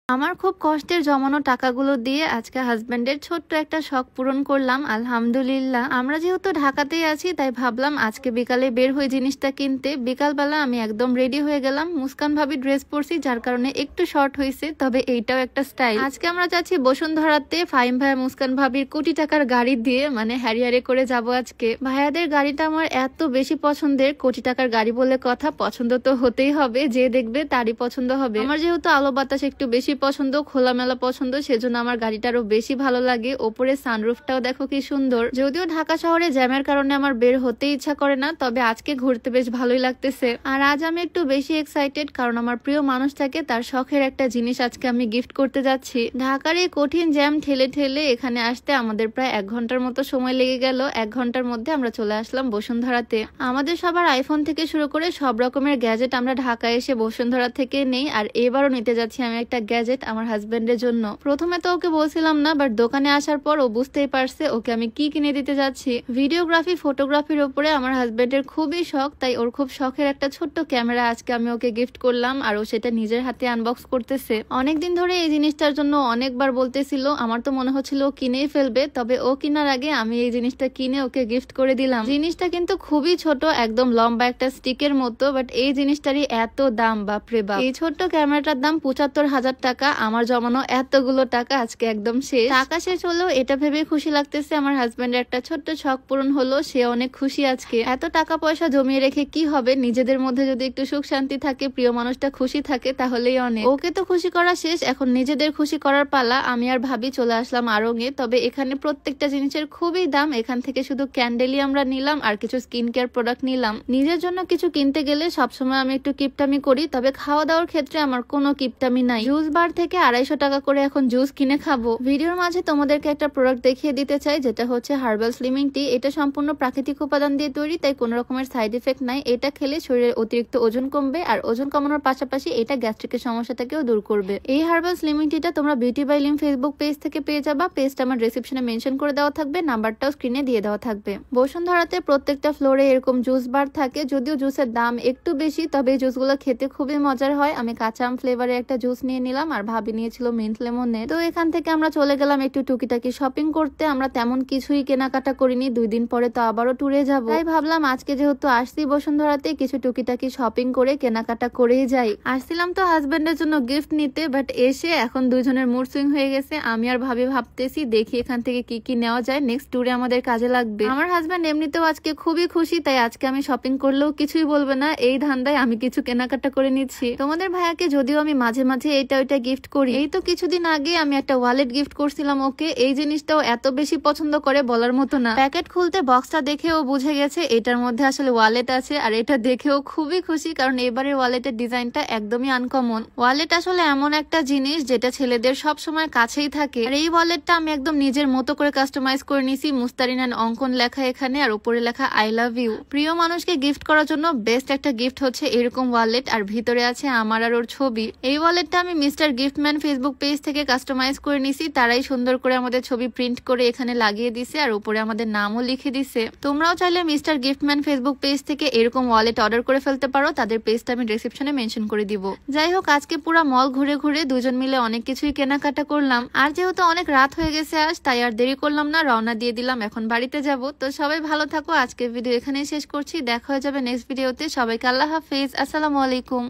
আমার খুব কষ্টের জমানো টাকাগুলো দিয়ে আজকে হাজবেন্ডের ছোট্ট একটা শখ পূরণ করলাম আলহামদুলিল্লাহ। আমরা যেহেতু ঢাকাতেই আছি তাই ভাবলাম আজকে বিকালে বের হয়ে জিনিসটা কিনতে। বিকালবেলা আমি একদম রেডি হয়ে গেলাম, মুস্কান ভাবি ড্রেস পরছি যার কারণে একটু শর্ট হয়েছে, তবে এইটাও একটা স্টাইল। আজকে আমরা যাচ্ছি বসুন্ধরাতে ফাহিম ভাইয়া মুস্কান ভাবির কোটি টাকার গাড়ি দিয়ে, মানে হ্যারিয়ারে করে যাব আজকে। ভাইয়াদের গাড়িটা আমার এত বেশি পছন্দের, কোটি টাকার গাড়ি বলে কথা, পছন্দ তো হতেই হবে, যে দেখবে তারই পছন্দ হবে। আমার যেহেতু আলো বাতাস একটু বেশি পছন্দ, খোলামেলা পছন্দ, সেজন্য আমার গাড়িটা আরো বেশি ভালো লাগে। ওপরে সানরুফটাও দেখো কি সুন্দর। যদিও ঢাকা শহরে জ্যামের কারণে আমার বের হতে ইচ্ছা করে না, তবে আজকে ঘুরতে বেশ ভালোই লাগতেছে। আর আজ আমি একটু বেশি এক্সাইটেড, কারণ আমার প্রিয় মানুষটাকে তার শখের একটা জিনিস আজকে আমি গিফট করতে যাচ্ছি। ঢাকার এই কঠিন জ্যাম ঠেলে ঠেলে এখানে আসতে আমাদের প্রায় 1 ঘন্টার মতো সময় লেগে গেল। 1 ঘন্টার মধ্যে আমরা চলে আসলাম বসুন্ধরাতে। আমাদের সবার আইফোন থেকে শুরু করে সব রকমের গ্যাজেট আমরা ঢাকায় এসে বসুন্ধরা থেকে নেই, আর এবারও নিতে যাচ্ছি আমি একটা গ্যাজেট আমার হাজবেন্ডের জন্য। প্রথমে তো ওকে বলছিলাম না, বাট দোকানে আসার পর ও বুঝতেই পারছে ওকে আমি কি কিনে দিতে যাচ্ছি। ভিডিওগ্রাফি ফটোগ্রাফির উপরে আমার হাজবেন্ডের খুবই শখ, তাই ওর খুব শখের একটা ছোট্ট ক্যামেরা আজকে আমি ওকে গিফট করলাম, আর ও সেটা নিজের হাতে আনবক্স করতেছে। অনেকদিন ধরে এই জিনিসটার জন্য অনেকবার বলতেছিল, আমার তো মনে হচ্ছিল ও কিনেই ফেলবে, তবে ও কেনার আগে আমি এই জিনিসটা কিনে ওকে গিফট করে দিলাম। জিনিসটা কিন্তু খুবই ছোট, একদম লম্বা একটা স্টিকের মতো, বাট এই জিনিসটারই এত দাম, বাপরে বাপ। এই ছোট্ট ক্যামেরাটার দাম 75,000 টাকা। আমার জমানো এতগুলো টাকা আজকে একদম শেষ। টাকা শেষ হলেও এটা ভেবে খুশি লাগতেছে আমার হাজবেন্ডের একটা ছোট্ট শখ পূরণ হলো, সে অনেক খুশি আজকে। এত টাকা পয়সা জমিয়ে রেখে কি হবে, নিজেদের মধ্যে যদি একটু সুখ শান্তি থাকে, প্রিয় মানুষটা খুশি থাকে, তাহলেই অনেক। ওকে তো খুশি করা শেষ, এখন নিজেদের খুশি করার পালা। আমি আর ভাবি চলে আসলাম আড়ং-এ। তবে এখানে প্রত্যেকটা জিনিসের খুবই দাম। এখান থেকে শুধু ক্যান্ডেলই আমরা নিলাম আর কিছু স্কিন কেয়ার প্রোডাক্ট নিলাম। নিজের জন্য কিছু কিনতে গেলে সবসময় আমি একটু কিপটামি করি, তবে খাওয়া দাওয়ার ক্ষেত্রে আমার কোনো কিপটামি নাই। জুস বার থেকে 250 টাকা করে এখন জুস কিনে খাবো। ভিডিওর মাঝে তোমাদেরকে একটা প্রোডাক্ট দেখিয়ে দিতে চাই, যেটা হচ্ছে হার্বাল স্লিমিং টি। এটা সম্পূর্ণ প্রাকৃতিক উপাদান দিয়ে তৈরি, তাই কোনো রকমের সাইড ইফেক্ট নাই। এটা খেলে শরীরের অতিরিক্ত ওজন কমবে, আর ওজন কমানোর পাশাপাশি এটা গ্যাস্ট্রিকের সমস্যাটাকেও দূর করবে। এই হার্বাল স্লিমিং টিটা তোমরা beauty by Lim Facebook page থেকে পেয়ে যাবা। পেজটা আমার ডেসক্রিপশনে মেনশন করে দেওয়া থাকবে, নাম্বারটাও স্ক্রিনে দিয়ে দেওয়া থাকবে। বসুন্ধরাতে প্রত্যেকটা ফ্লোরে এরকম জুস বার থাকে, যদিও জুসের দাম একটু বেশি, তবে এই জুসগুলো খেতে খুবই মজার হয়। আমি কাঁচা আম ফ্লেভারের একটা জুস নিয়ে নিলাম, আর ভাবি নিয়েছিল মিন্ট লেমনে। তো এখান থেকে আমরা চলে গেলাম একটু টুকিটাকি শপিং করতে। আমরা তেমন কিছুই কেনাকাটা করিনি, 2 দিন পরে তো আবারও ট্যুরে যাব, তাই ভাবলাম আজকে যেহেতু আসছি বসুন্ধরাতে, কিছু টুকিটাকি শপিং করে কেনাকাটা করেই যাই। আসছিলাম তো হাজবেন্ডের জন্য গিফট নিতে, বাট এসে এখন দুজনের মুড সুইং হয়ে গেছে। আমি আর ভাবি ভাবতেছি দেখি এখান থেকে কি কি নেওয়া যায়, নেক্সট ট্যুরে আমাদের কাজে লাগবে। আমার হাজবেন্ড এমনিতেও আজকে খুবই খুশি, তাই আজকে আমি শপিং করলেও কিছুই বলবে না, এই ধান্দায় আমি কিছু কেনাকাটা করে নিচ্ছি। তোমাদের ভাইয়াকে যদিও আমি মাঝে মাঝে এটা ওইটা গিফট করি, এই তো কিছুদিন আগে আমি একটা ওয়ালেট গিফট করছিলাম ওকে। এই জিনিসটাও এত বেশি পছন্দ করে বলার মতো না। প্যাকেট খুলতে বক্সটা দেখে ও বুঝে গেছে এটার মধ্যে আসলে ওয়ালেট আছে, আর এটা দেখেও খুবই খুশি, কারণ এবারের ওয়ালেটের ডিজাইনটা একদমই আনকমন। ওয়ালেট আসলে এমন একটা জিনিস যেটা ছেলেদের সব সময় কাছেই থাকে, আর এই ওয়ালেটটা আমি একদম নিজের মতো করে কাস্টমাইজ করে নিছি। মুস্তারিন এন্ড অঙ্কন লেখা এখানে, আর উপরে লেখা আই লাভ ইউ। প্রিয় মানুষকে গিফট করার জন্য বেস্ট একটা গিফট হচ্ছে এরকম ওয়ালেট, আর ভিতরে আছে আমার আর ওর ছবি। এই ওয়ালেটটা আমি মিস্টার গিফটম্যান ফেসবুক পেজ থেকে কাস্টমাইজ করে নিছি, তারাই সুন্দর করে আমাদের ছবি প্রিন্ট করে এখানে লাগিয়ে দিছে, আর উপরে আমাদের নামও লিখে দিছে। তোমরাও চাইলে মিস্টার গিফটম্যান ফেসবুক পেজ থেকে এরকম ওয়ালেট অর্ডার করে ফেলতে পারো, তাদের পেজটা আমি ডেসক্রিপশনে মেনশন করে দিব। যাই হোক, আজকে পুরো মল ঘুরে ঘুরে দুজন মিলে অনেক কিছুই কেনাকাটা করলাম, আর যেহেতু অনেক রাত হয়ে গেছে আজ, তাই আর দেরি করলাম না, রওনা দিয়ে দিলাম, এখন বাড়িতে যাব। তো সবাই ভালো থাকো, আজকের ভিডিও এখানেই শেষ করছি, দেখা হয়ে যাবে নেক্সট ভিডিওতে। সবাইকে আল্লাহ হাফেজ, আসসালামু আলাইকুম।